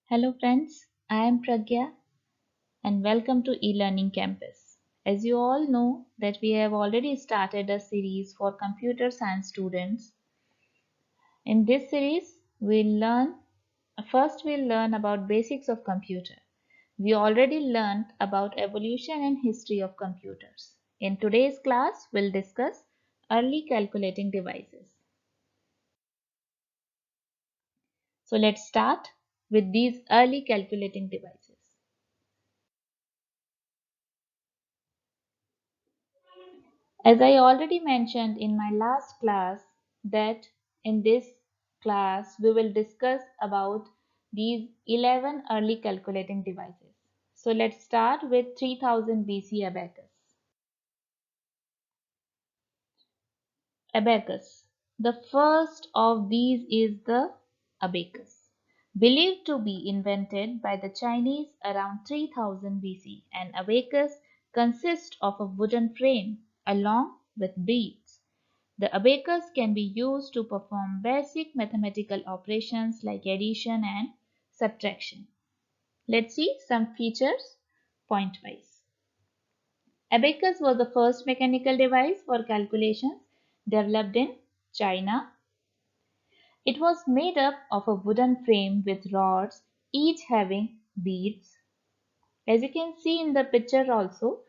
Hello friends, I am Pragya and welcome to eLearning Campus. As you all know that we have already started a series for computer science students. In this series, we'll learn about basics of computer. We already learned about evolution and history of computers. In today's class, we'll discuss early calculating devices. So let's start with these early calculating devices. As I already mentioned in my last class that in this class we will discuss about these 11 early calculating devices. So let's start with 3000 BC abacus. Abacus. The first of these is the abacus, believed to be invented by the Chinese around 3000 BC. An abacus consists of a wooden frame along with beads. The abacus can be used to perform basic mathematical operations like addition and subtraction. Let's see some features pointwise. Abacus was the first mechanical device for calculations developed in China. It was made up of a wooden frame with rods, each having beads. As you can see in the picture also,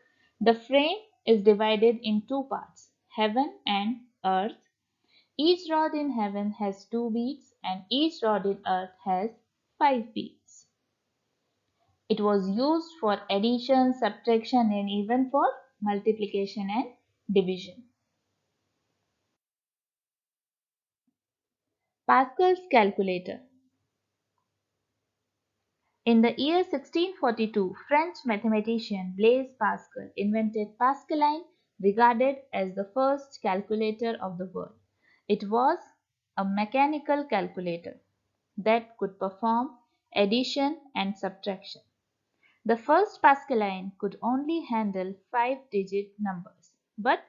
the frame is divided in two parts, heaven and earth. Each rod in heaven has two beads and each rod in earth has five beads. It was used for addition, subtraction and even for multiplication and division. Pascal's calculator. In the year 1642, French mathematician Blaise Pascal invented Pascaline, regarded as the first calculator of the world. It was a mechanical calculator that could perform addition and subtraction. The first Pascaline could only handle 5-digit numbers, but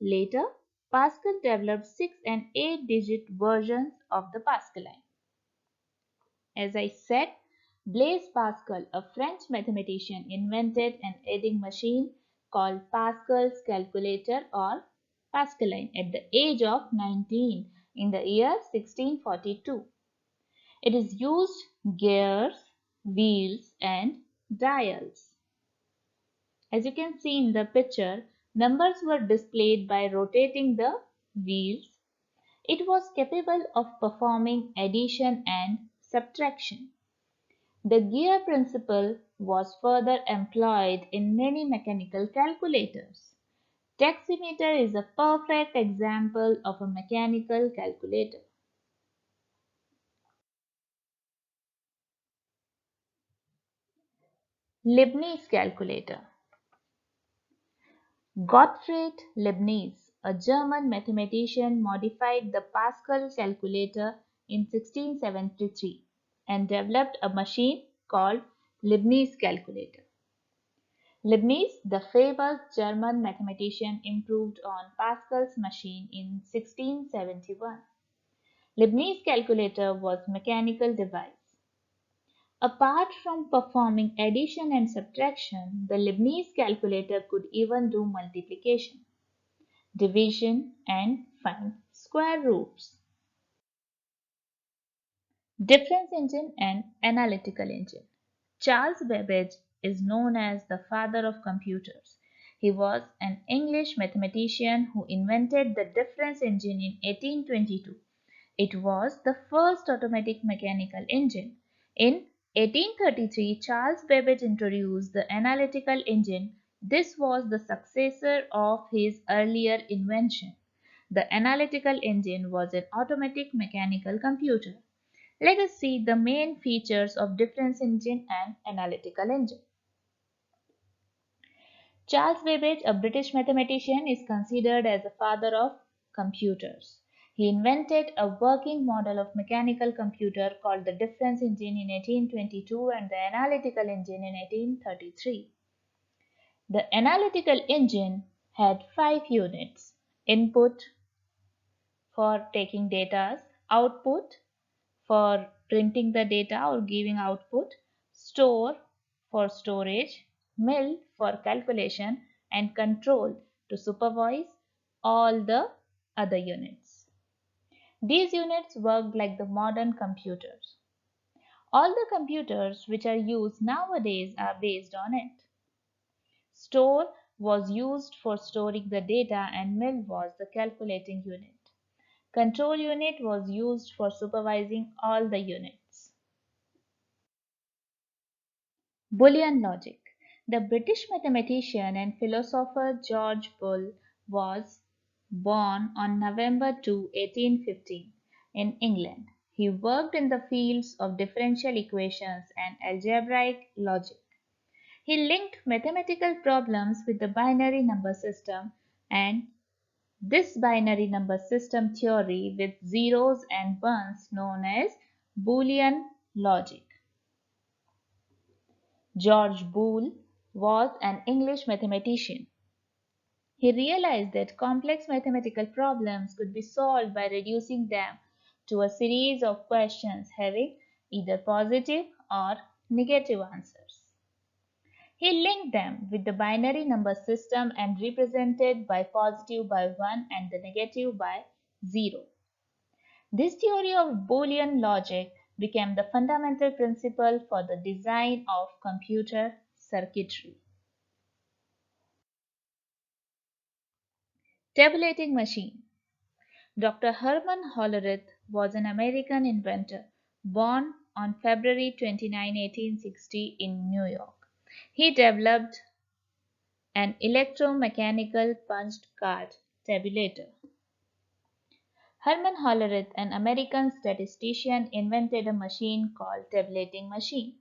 later Pascal developed 6 and 8-digit versions of the Pascaline. As I said, Blaise Pascal, a French mathematician, invented an adding machine called Pascal's calculator or Pascaline at the age of 19 in the year 1642. It is used gears, wheels and dials. As you can see in the picture, numbers were displayed by rotating the wheels. It was capable of performing addition and subtraction. The gear principle was further employed in many mechanical calculators. Taximeter is a perfect example of a mechanical calculator. Leibniz calculator. Gottfried Leibniz, a German mathematician, modified the Pascal calculator in 1673 and developed a machine called Leibniz calculator. Leibniz, the famous German mathematician, improved on Pascal's machine in 1671. Leibniz calculator was a mechanical device. Apart from performing addition and subtraction, the Leibniz calculator could even do multiplication, division, and find square roots. Difference engine and analytical engine. Charles Babbage is known as the father of computers. He was an English mathematician who invented the difference engine in 1822. It was the first automatic mechanical engine. In 1833, Charles Babbage introduced the analytical engine. This was the successor of his earlier invention. The analytical engine was an automatic mechanical computer. Let us see the main features of difference engine and analytical engine. Charles Babbage, a British mathematician, is considered as the father of computers. He invented a working model of mechanical computer called the difference engine in 1822 and the analytical engine in 1833. The analytical engine had 5 units: input for taking data, output for printing the data or giving output, store for storage, mill for calculation, and control to supervise all the other units. These units worked like the modern computers. All the computers which are used nowadays are based on it. Store was used for storing the data and mill was the calculating unit. Control unit was used for supervising all the units. Boolean logic. The British mathematician and philosopher George Boole was born on November 2, 1815, in England. He worked in the fields of differential equations and algebraic logic. He linked mathematical problems with the binary number system and this binary number system theory with zeros and ones known as Boolean logic. George Boole was an English mathematician. He realized that complex mathematical problems could be solved by reducing them to a series of questions having either positive or negative answers. He linked them with the binary number system and represented by positive by 1 and the negative by 0. This theory of Boolean logic became the fundamental principle for the design of computer circuitry. Tabulating machine. Dr. Herman Hollerith was an American inventor born on February 29, 1860 in New York. He developed an electromechanical punched card tabulator. Herman Hollerith, an American statistician, invented a machine called tabulating machine.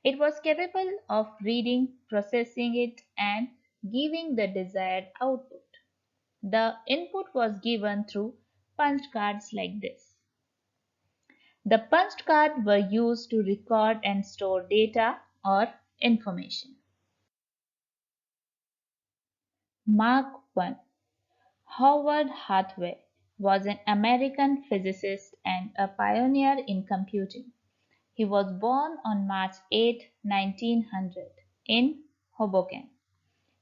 It was capable of reading, processing it, and giving the desired output. The input was given through punch cards like this. The punched cards were used to record and store data or information. Mark I. Howard Hathaway was an American physicist and a pioneer in computing. He was born on March 8, 1900 in Hoboken,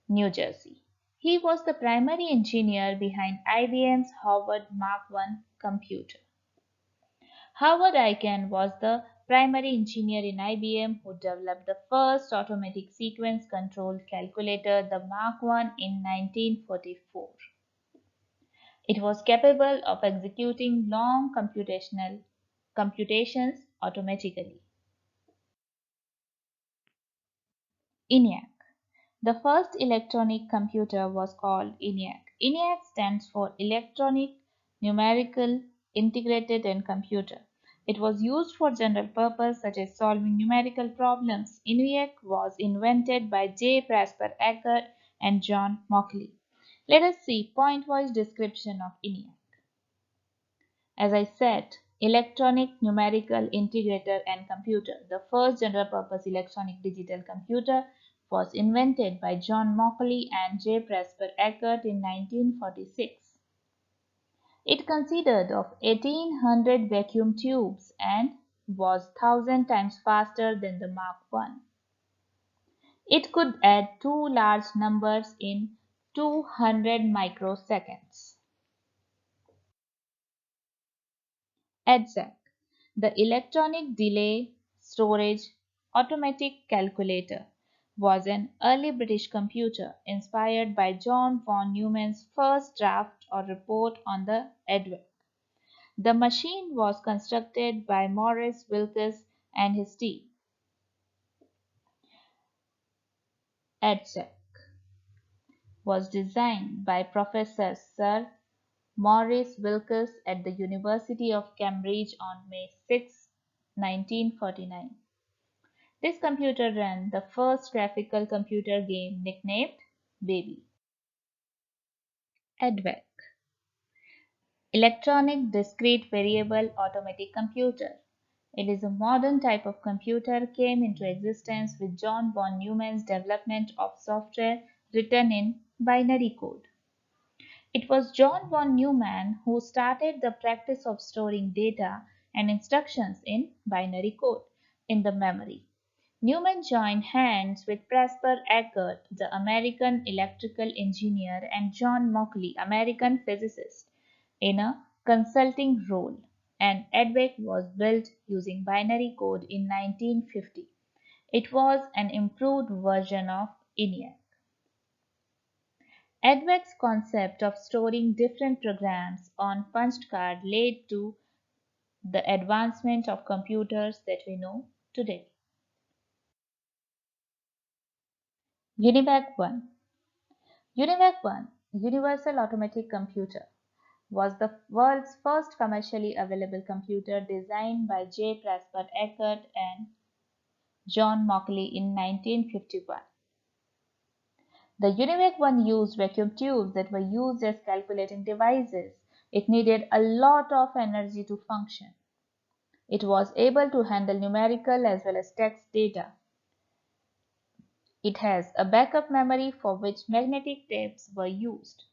New Jersey. He was the primary engineer behind IBM's Howard Mark I computer. Howard Aiken was the primary engineer in IBM who developed the first automatic sequence control calculator, the Mark I, in 1944. It was capable of executing long computational computations automatically. ENIAC. The first electronic computer was called ENIAC. ENIAC stands for Electronic Numerical Integrated and Computer. It was used for general purpose such as solving numerical problems. ENIAC was invented by J. Presper Eckert and John Mauchly. Let us see point-wise description of ENIAC. As I said, electronic numerical integrator and computer. The first general-purpose electronic digital computer was invented by John Mauchly and J. Presper Eckert in 1946. It consisted of 1800 vacuum tubes and was 1000 times faster than the Mark I. It could add two large numbers in 200 microseconds. EDSAC, the Electronic Delay Storage Automatic Calculator, was an early British computer inspired by John von Neumann's first draft or report on the EDVAC. The machine was constructed by Maurice Wilkes and his team. EDSAC was designed by Professor Sir Maurice Wilkes at the University of Cambridge on May 6, 1949. This computer ran the first graphical computer game nicknamed Baby. EDVAC, Electronic Discrete Variable Automatic Computer. It is a modern type of computer came into existence with John von Neumann's development of software written in binary code. It was John von Neumann who started the practice of storing data and instructions in binary code in the memory. Newman joined hands with Presper Eckert, the American electrical engineer, and John Mauchly, American physicist, in a consulting role, and EDVEC was built using binary code in 1950. It was an improved version of ENIAC. EDVEC's concept of storing different programs on punched card led to the advancement of computers that we know today. UNIVAC 1. UNIVAC 1, Universal Automatic Computer, was the world's first commercially available computer designed by J. Presper Eckert and John Mauchly in 1951. The UNIVAC 1 used vacuum tubes that were used as calculating devices. It needed a lot of energy to function. It was able to handle numerical as well as text data. It has a backup memory for which magnetic tapes were used.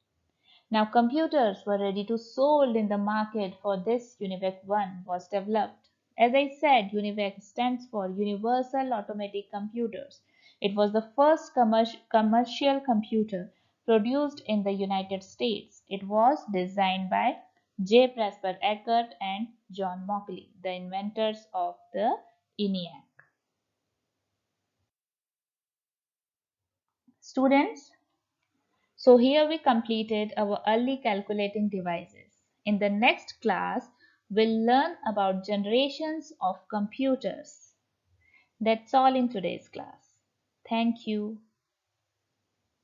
Now computers were ready to sold in the market for this UNIVAC 1 was developed. As I said, UNIVAC stands for Universal Automatic Computers. It was the first commercial computer produced in the United States. It was designed by J. Presper Eckert and John Mauchly, the inventors of the ENIAC. Students, so here we completed our early calculating devices. In the next class, we'll learn about generations of computers. That's all in today's class. Thank you.